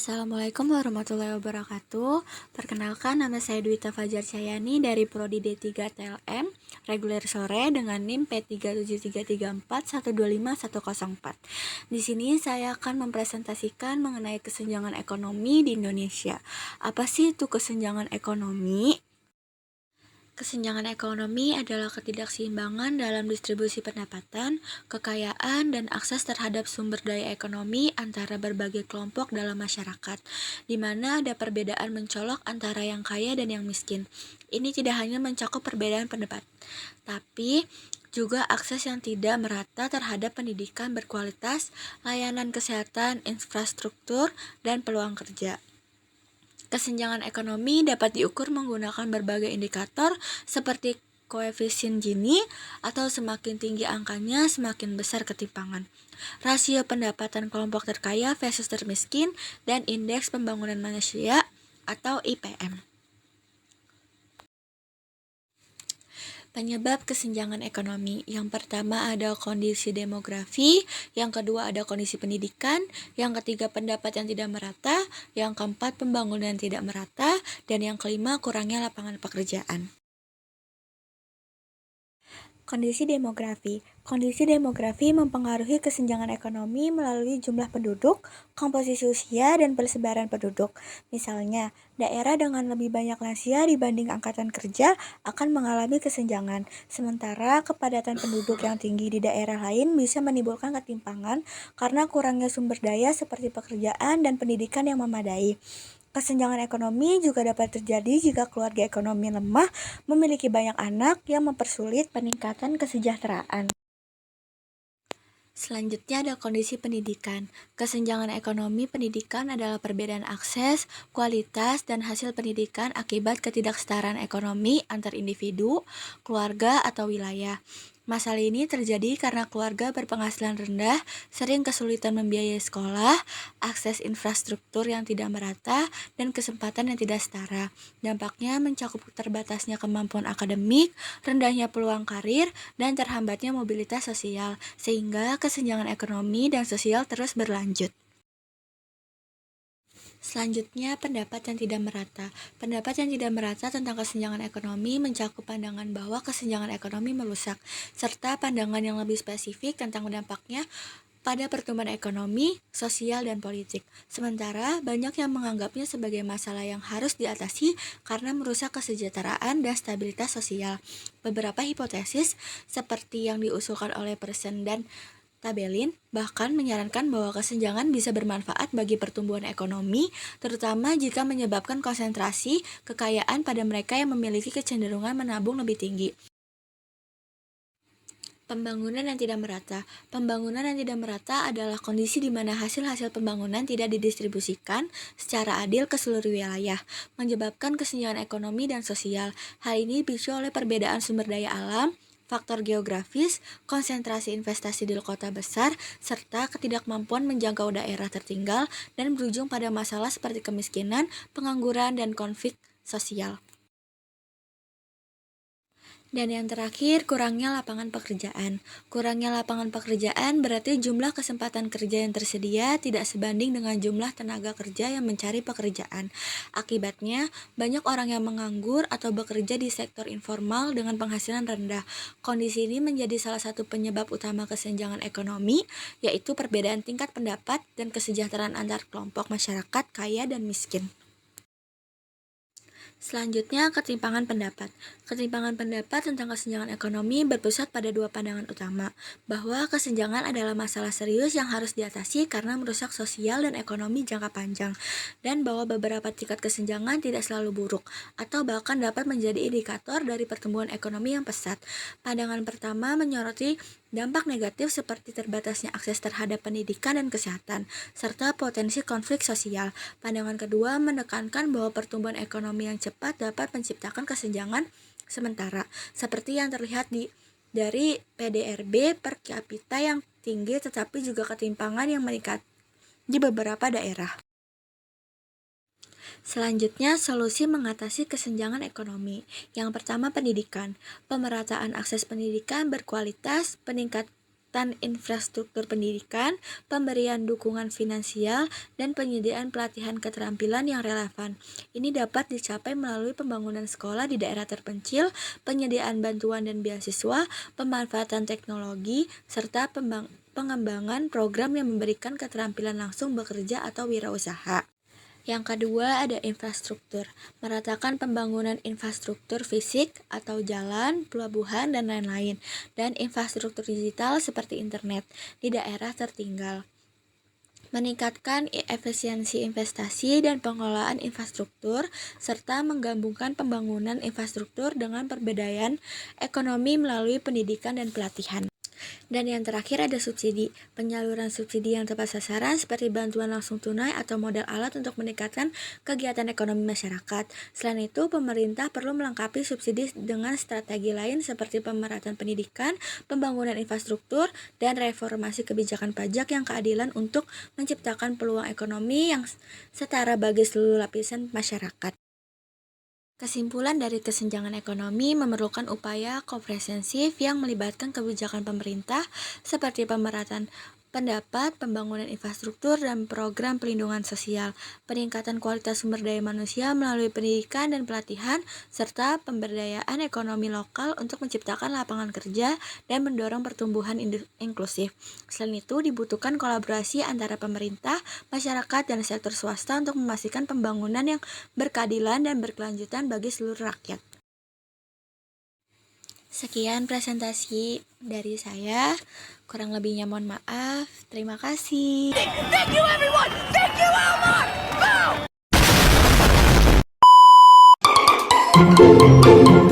Assalamualaikum warahmatullahi wabarakatuh. Perkenalkan, nama saya Dwita Fajar Cahyani dari Prodi D3 TLM, reguler sore dengan NIM P37334125104. Di sini saya akan mempresentasikan mengenai kesenjangan ekonomi di Indonesia. Apa sih itu kesenjangan ekonomi? Kesenjangan ekonomi adalah ketidakseimbangan dalam distribusi pendapatan, kekayaan, dan akses terhadap sumber daya ekonomi antara berbagai kelompok dalam masyarakat, di mana ada perbedaan mencolok antara yang kaya dan yang miskin. Ini tidak hanya mencakup perbedaan pendapat, tapi juga akses yang tidak merata terhadap pendidikan berkualitas, layanan kesehatan, infrastruktur, dan peluang kerja. Kesenjangan ekonomi dapat diukur menggunakan berbagai indikator seperti koefisien Gini atau semakin tinggi angkanya semakin besar ketimpangan, rasio pendapatan kelompok terkaya versus termiskin, dan indeks pembangunan manusia atau IPM. Penyebab kesenjangan ekonomi. Yang pertama ada kondisi demografi, yang kedua ada kondisi pendidikan, yang ketiga pendapat yang tidak merata, yang keempat pembangunan tidak merata, dan yang kelima kurangnya lapangan pekerjaan. Kondisi demografi. Kondisi demografi mempengaruhi kesenjangan ekonomi melalui jumlah penduduk, komposisi usia, dan persebaran penduduk. Misalnya, daerah dengan lebih banyak lansia dibanding angkatan kerja akan mengalami kesenjangan, sementara kepadatan penduduk yang tinggi di daerah lain bisa menimbulkan ketimpangan karena kurangnya sumber daya seperti pekerjaan dan pendidikan yang memadai. Kesenjangan ekonomi juga dapat terjadi jika keluarga ekonomi lemah memiliki banyak anak yang mempersulit peningkatan kesejahteraan. Selanjutnya ada kondisi pendidikan. Kesenjangan ekonomi pendidikan adalah perbedaan akses, kualitas, dan hasil pendidikan akibat ketidaksetaraan ekonomi antar individu, keluarga, atau wilayah. Masalah ini terjadi karena keluarga berpenghasilan rendah sering kesulitan membiayai sekolah, akses infrastruktur yang tidak merata, dan kesempatan yang tidak setara. Dampaknya mencakup terbatasnya kemampuan akademik, rendahnya peluang karir, dan terhambatnya mobilitas sosial, sehingga kesenjangan ekonomi dan sosial terus berlanjut. Selanjutnya, pendapat yang tidak merata. Pendapat yang tidak merata tentang kesenjangan ekonomi mencakup pandangan bahwa kesenjangan ekonomi merusak, serta pandangan yang lebih spesifik tentang dampaknya pada pertumbuhan ekonomi, sosial, dan politik. Sementara, banyak yang menganggapnya sebagai masalah yang harus diatasi karena merusak kesejahteraan dan stabilitas sosial. Beberapa hipotesis, seperti yang diusulkan oleh Person dan Tabelin, bahkan menyarankan bahwa kesenjangan bisa bermanfaat bagi pertumbuhan ekonomi, terutama jika menyebabkan konsentrasi kekayaan pada mereka yang memiliki kecenderungan menabung lebih tinggi. Pembangunan yang tidak merata. Pembangunan yang tidak merata adalah kondisi di mana hasil-hasil pembangunan tidak didistribusikan secara adil ke seluruh wilayah, menyebabkan kesenjangan ekonomi dan sosial. Hal ini dipicu oleh perbedaan sumber daya alam, faktor geografis, konsentrasi investasi di kota besar, serta ketidakmampuan menjangkau daerah tertinggal dan berujung pada masalah seperti kemiskinan, pengangguran, dan konflik sosial. Dan yang terakhir, kurangnya lapangan pekerjaan. Kurangnya lapangan pekerjaan berarti jumlah kesempatan kerja yang tersedia tidak sebanding dengan jumlah tenaga kerja yang mencari pekerjaan. Akibatnya, banyak orang yang menganggur atau bekerja di sektor informal dengan penghasilan rendah. Kondisi ini menjadi salah satu penyebab utama kesenjangan ekonomi, yaitu perbedaan tingkat pendapat dan kesejahteraan antar kelompok masyarakat kaya dan miskin. Selanjutnya, ketimpangan pendapat. Ketimpangan pendapat tentang kesenjangan ekonomi berpusat pada dua pandangan utama, bahwa kesenjangan adalah masalah serius yang harus diatasi karena merusak sosial dan ekonomi jangka panjang, dan bahwa beberapa tingkat kesenjangan tidak selalu buruk, atau bahkan dapat menjadi indikator dari pertumbuhan ekonomi yang pesat. Pandangan pertama menyoroti dampak negatif seperti terbatasnya akses terhadap pendidikan dan kesehatan, serta potensi konflik sosial. Pandangan kedua menekankan bahwa pertumbuhan ekonomi yang cepat dapat menciptakan kesenjangan sementara, seperti yang terlihat dari PDRB per kapita yang tinggi tetapi juga ketimpangan yang meningkat di beberapa daerah. Selanjutnya, solusi mengatasi kesenjangan ekonomi. Yang pertama, pendidikan. Pemerataan akses pendidikan berkualitas, peningkatan infrastruktur pendidikan, pemberian dukungan finansial, dan penyediaan pelatihan keterampilan yang relevan. Ini dapat dicapai melalui pembangunan sekolah di daerah terpencil, penyediaan bantuan dan beasiswa, pemanfaatan teknologi, serta pengembangan program yang memberikan keterampilan langsung bekerja atau wirausaha. Yang kedua ada infrastruktur, meratakan pembangunan infrastruktur fisik atau jalan, pelabuhan, dan lain-lain, dan infrastruktur digital seperti internet di daerah tertinggal. Meningkatkan efisiensi investasi dan pengelolaan infrastruktur, serta menggabungkan pembangunan infrastruktur dengan pemberdayaan ekonomi melalui pendidikan dan pelatihan. Dan yang terakhir ada subsidi, penyaluran subsidi yang tepat sasaran seperti bantuan langsung tunai atau modal alat untuk meningkatkan kegiatan ekonomi masyarakat. Selain itu, pemerintah perlu melengkapi subsidi dengan strategi lain seperti pemerataan pendidikan, pembangunan infrastruktur, dan reformasi kebijakan pajak yang keadilan untuk menciptakan peluang ekonomi yang setara bagi seluruh lapisan masyarakat. Kesimpulan dari kesenjangan ekonomi memerlukan upaya komprehensif yang melibatkan kebijakan pemerintah seperti pemerataan pendapat, pembangunan infrastruktur, dan program pelindungan sosial, peningkatan kualitas sumber daya manusia melalui pendidikan dan pelatihan, serta pemberdayaan ekonomi lokal untuk menciptakan lapangan kerja dan mendorong pertumbuhan inklusif. Selain itu, dibutuhkan kolaborasi antara pemerintah, masyarakat, dan sektor swasta untuk memastikan pembangunan yang berkeadilan dan berkelanjutan bagi seluruh rakyat. Sekian presentasi dari saya, kurang lebihnya mohon maaf. Terima kasih. Thank you everyone. Thank you Elmar.